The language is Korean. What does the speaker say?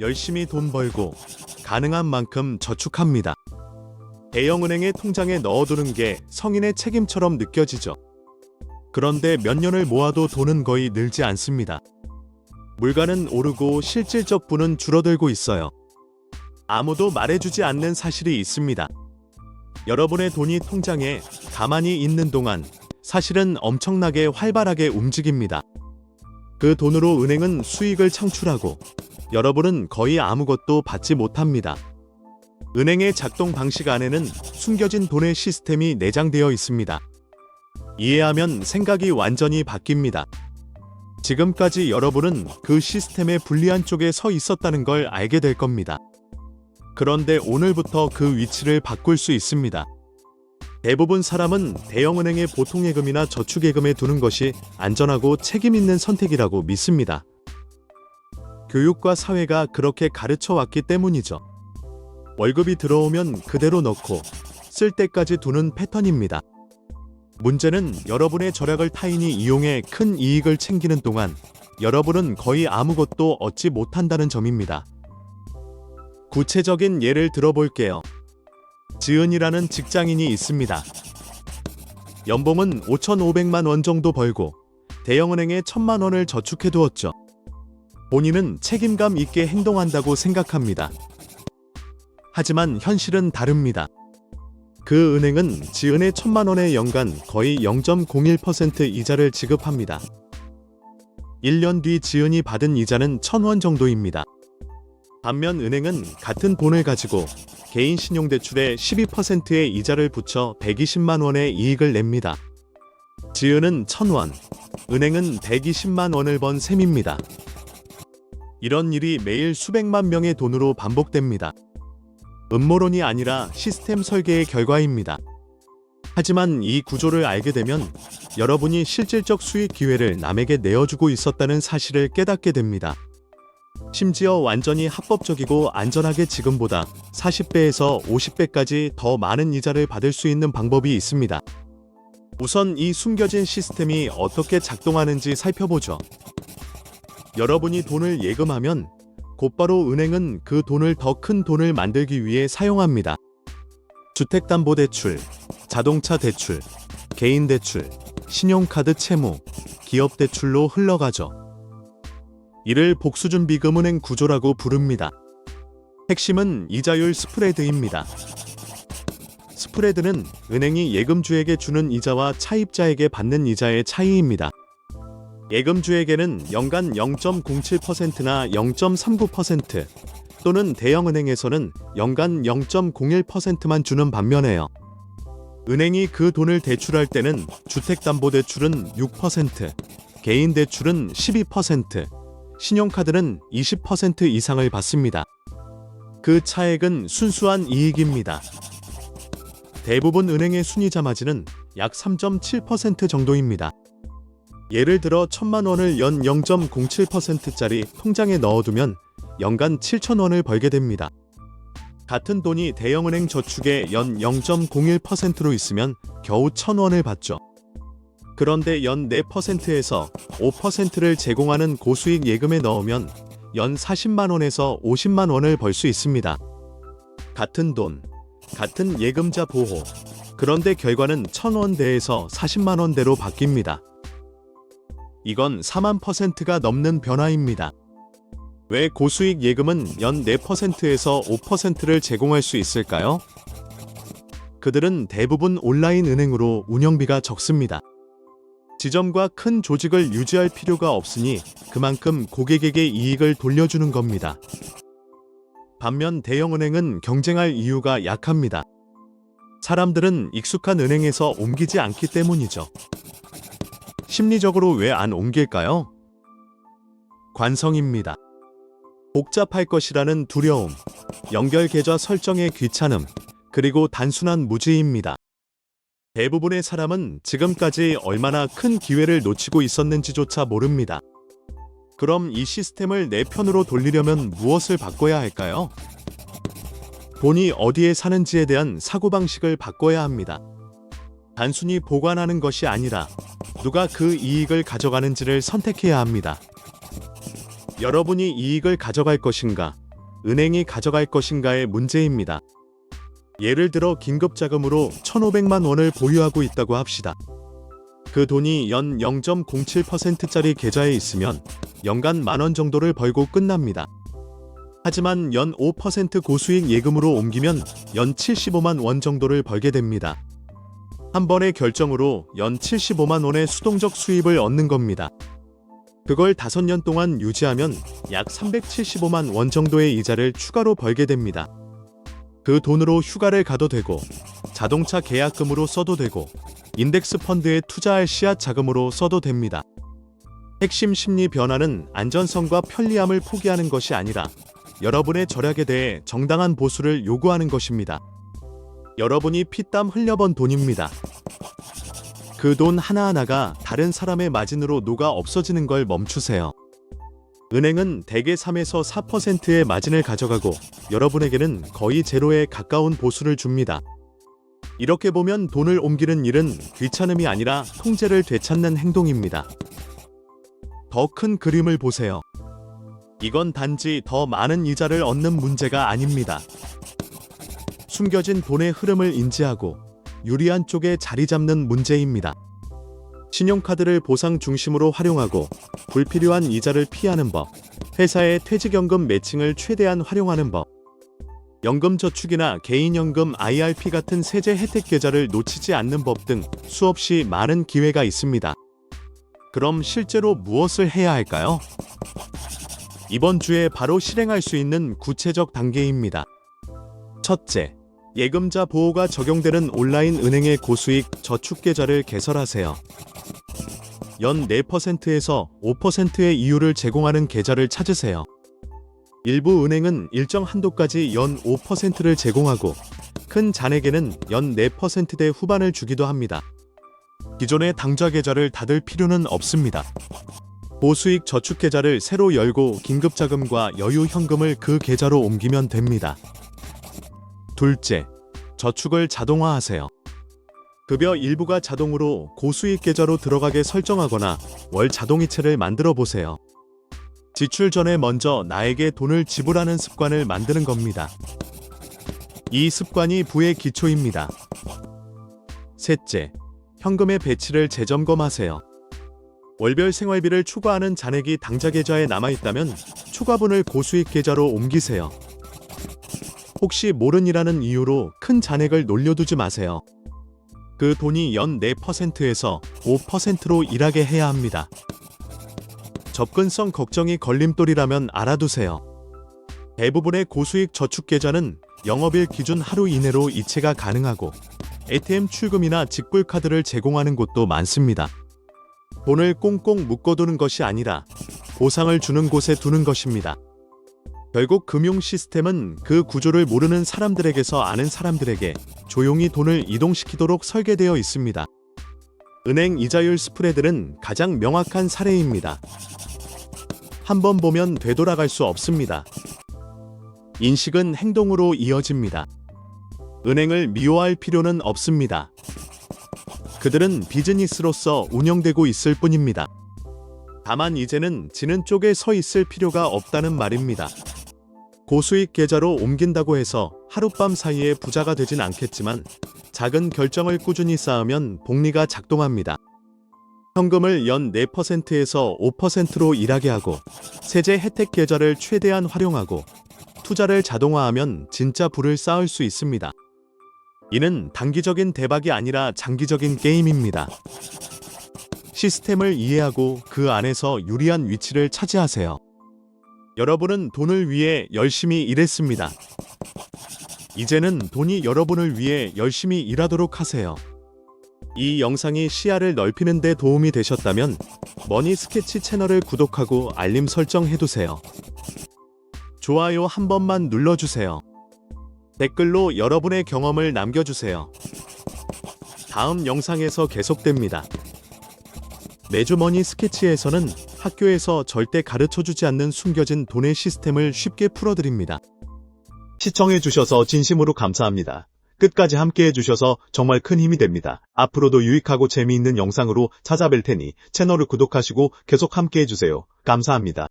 열심히 돈 벌고 가능한 만큼 저축합니다. 대형은행의 통장에 넣어두는 게 성인의 책임처럼 느껴지죠. 그런데 몇 년을 모아도 돈은 거의 늘지 않습니다. 물가는 오르고 실질적 부는 줄어들고 있어요. 아무도 말해주지 않는 사실이 있습니다. 여러분의 돈이 통장에 가만히 있는 동안 사실은 엄청나게 활발하게 움직입니다. 그 돈으로 은행은 수익을 창출하고 여러분은 거의 아무것도 받지 못합니다. 은행의 작동 방식 안에는 숨겨진 돈의 시스템이 내장되어 있습니다. 이해하면 생각이 완전히 바뀝니다. 지금까지 여러분은 그 시스템의 불리한 쪽에 서 있었다는 걸 알게 될 겁니다. 그런데 오늘부터 그 위치를 바꿀 수 있습니다. 대부분 사람은 대형은행의 보통예금이나 저축예금에 두는 것이 안전하고 책임있는 선택이라고 믿습니다. 교육과 사회가 그렇게 가르쳐 왔기 때문이죠. 월급이 들어오면 그대로 넣고 쓸 때까지 두는 패턴입니다. 문제는 여러분의 절약을 타인이 이용해 큰 이익을 챙기는 동안 여러분은 거의 아무것도 얻지 못한다는 점입니다. 구체적인 예를 들어볼게요. 지은이라는 직장인이 있습니다. 연봉은 5,500만 원 정도 벌고 대형은행에 1,000만 원을 저축해 두었죠. 본인은 책임감 있게 행동한다고 생각합니다. 하지만 현실은 다릅니다. 그 은행은 지은의 1,000만 원의 연간 거의 0.01% 이자를 지급합니다. 1년 뒤 지은이 받은 이자는 1,000원 정도입니다. 반면 은행은 같은 돈을 가지고 개인 신용대출에 12%의 이자를 붙여 120만 원의 이익을 냅니다. 지은은 1,000원, 은행은 120만 원을 번 셈입니다. 이런 일이 매일 수백만 명의 돈으로 반복됩니다. 음모론이 아니라 시스템 설계의 결과입니다. 하지만 이 구조를 알게 되면 여러분이 실질적 수익 기회를 남에게 내어주고 있었다는 사실을 깨닫게 됩니다. 심지어 완전히 합법적이고 안전하게 지금보다 40배에서 50배까지 더 많은 이자를 받을 수 있는 방법이 있습니다. 우선 이 숨겨진 시스템이 어떻게 작동하는지 살펴보죠. 여러분이 돈을 예금하면 곧바로 은행은 그 돈을 더 큰 돈을 만들기 위해 사용합니다. 주택담보대출, 자동차 대출, 개인 대출, 신용카드 채무, 기업 대출로 흘러가죠. 이를 복수준비금은행 구조라고 부릅니다. 핵심은 이자율 스프레드입니다. 스프레드는 은행이 예금주에게 주는 이자와 차입자에게 받는 이자의 차이입니다. 예금주에게는 연간 0.07%나 0.39% 또는 대형은행에서는 연간 0.01%만 주는 반면에요. 은행이 그 돈을 대출할 때는 주택담보대출은 6%, 개인 대출은 12%, 신용카드는 20% 이상을 받습니다. 그 차액은 순수한 이익입니다. 대부분 은행의 순이자 마진은 약 3.7% 정도입니다. 예를 들어 1,000만 원을 연 0.07%짜리 통장에 넣어두면 연간 7,000원을 벌게 됩니다. 같은 돈이 대형은행 저축에 연 0.01%로 있으면 겨우 1,000원을 받죠. 그런데 연 4%에서 5%를 제공하는 고수익 예금에 넣으면 연 40만 원에서 50만 원을 벌 수 있습니다. 같은 돈, 같은 예금자 보호. 그런데 결과는 1,000원대에서 40만 원대로 바뀝니다. 이건 4만%가 넘는 변화입니다. 왜 고수익 예금은 연 4%에서 5%를 제공할 수 있을까요? 그들은 대부분 온라인 은행으로 운영비가 적습니다. 지점과 큰 조직을 유지할 필요가 없으니 그만큼 고객에게 이익을 돌려주는 겁니다. 반면 대형은행은 경쟁할 이유가 약합니다. 사람들은 익숙한 은행에서 옮기지 않기 때문이죠. 심리적으로 왜 안 옮길까요? 관성입니다. 복잡할 것이라는 두려움, 연결 계좌 설정의 귀찮음, 그리고 단순한 무지입니다. 대부분의 사람은 지금까지 얼마나 큰 기회를 놓치고 있었는지조차 모릅니다. 그럼 이 시스템을 내 편으로 돌리려면 무엇을 바꿔야 할까요? 돈이 어디에 사는지에 대한 사고방식을 바꿔야 합니다. 단순히 보관하는 것이 아니라 누가 그 이익을 가져가는지를 선택해야 합니다. 여러분이 이익을 가져갈 것인가, 은행이 가져갈 것인가의 문제입니다. 예를 들어 긴급자금으로 1,500만 원을 보유하고 있다고 합시다. 그 돈이 연 0.07%짜리 계좌에 있으면 연간 10,000원 정도를 벌고 끝납니다. 하지만 연 5% 고수익 예금으로 옮기면 연 75만 원 정도를 벌게 됩니다. 한 번의 결정으로 연 75만 원의 수동적 수입을 얻는 겁니다. 그걸 5년 동안 유지하면 약 375만 원 정도의 이자를 추가로 벌게 됩니다. 그 돈으로 휴가를 가도 되고, 자동차 계약금으로 써도 되고, 인덱스 펀드에 투자할 씨앗 자금으로 써도 됩니다. 핵심 심리 변화는 안전성과 편리함을 포기하는 것이 아니라 여러분의 절약에 대해 정당한 보수를 요구하는 것입니다. 여러분이 피땀 흘려번 돈입니다. 그 돈 하나하나가 다른 사람의 마진으로 녹아 없어지는 걸 멈추세요. 은행은 대개 3에서 4%의 마진을 가져가고 여러분에게는 거의 제로에 가까운 보수를 줍니다. 이렇게 보면 돈을 옮기는 일은 귀찮음이 아니라 통제를 되찾는 행동입니다. 더 큰 그림을 보세요. 이건 단지 더 많은 이자를 얻는 문제가 아닙니다. 숨겨진 돈의 흐름을 인지하고 유리한 쪽에 자리 잡는 문제입니다. 신용카드를 보상 중심으로 활용하고 불필요한 이자를 피하는 법, 회사의 퇴직연금 매칭을 최대한 활용하는 법, 연금저축이나 개인연금 IRP 같은 세제 혜택 계좌를 놓치지 않는 법 등 수없이 많은 기회가 있습니다. 그럼 실제로 무엇을 해야 할까요? 이번 주에 바로 실행할 수 있는 구체적 단계입니다. 첫째, 예금자 보호가 적용되는 온라인 은행의 고수익 저축계좌를 개설하세요. 연 4%에서 5%의 이율을 제공하는 계좌를 찾으세요. 일부 은행은 일정 한도까지 연 5%를 제공하고 큰 잔액에는 연 4%대 후반을 주기도 합니다. 기존의 당좌 계좌를 닫을 필요는 없습니다. 고수익 저축계좌를 새로 열고 긴급자금과 여유 현금을 그 계좌로 옮기면 됩니다. 둘째, 저축을 자동화하세요. 급여 일부가 자동으로 고수익 계좌로 들어가게 설정하거나 월 자동이체를 만들어 보세요. 지출 전에 먼저 나에게 돈을 지불하는 습관을 만드는 겁니다. 이 습관이 부의 기초입니다. 셋째, 현금의 배치를 재점검하세요. 월별 생활비를 초과하는 잔액이 당좌 계좌에 남아있다면 초과분을 고수익 계좌로 옮기세요. 혹시 모른이라는 이유로 큰 잔액을 놀려두지 마세요. 그 돈이 연 4%에서 5%로 일하게 해야 합니다. 접근성 걱정이 걸림돌이라면 알아두세요. 대부분의 고수익 저축계좌는 영업일 기준 하루 이내로 이체가 가능하고 ATM 출금이나 직불카드를 제공하는 곳도 많습니다. 돈을 꽁꽁 묶어두는 것이 아니라 보상을 주는 곳에 두는 것입니다. 결국 금융 시스템은 그 구조를 모르는 사람들에게서 아는 사람들에게 조용히 돈을 이동시키도록 설계되어 있습니다. 은행 이자율 스프레드는 가장 명확한 사례입니다. 한번 보면 되돌아갈 수 없습니다. 인식은 행동으로 이어집니다. 은행을 미워할 필요는 없습니다. 그들은 비즈니스로서 운영되고 있을 뿐입니다. 다만 이제는 지는 쪽에 서 있을 필요가 없다는 말입니다. 고수익 계좌로 옮긴다고 해서 하룻밤 사이에 부자가 되진 않겠지만 작은 결정을 꾸준히 쌓으면 복리가 작동합니다. 현금을 연 4%에서 5%로 일하게 하고 세제 혜택 계좌를 최대한 활용하고 투자를 자동화하면 진짜 부를 쌓을 수 있습니다. 이는 단기적인 대박이 아니라 장기적인 게임입니다. 시스템을 이해하고 그 안에서 유리한 위치를 차지하세요. 여러분은 돈을 위해 열심히 일했습니다. 이제는 돈이 여러분을 위해 열심히 일하도록 하세요. 이 영상이 시야를 넓히는 데 도움이 되셨다면 머니 스케치 채널을 구독하고 알림 설정해두세요. 좋아요 한 번만 눌러주세요. 댓글로 여러분의 경험을 남겨주세요. 다음 영상에서 계속됩니다. 매주 머니 스케치에서는 학교에서 절대 가르쳐주지 않는 숨겨진 돈의 시스템을 쉽게 풀어드립니다. 시청해주셔서 진심으로 감사합니다. 끝까지 함께해주셔서 정말 큰 힘이 됩니다. 앞으로도 유익하고 재미있는 영상으로 찾아뵐 테니 채널을 구독하시고 계속 함께해주세요. 감사합니다.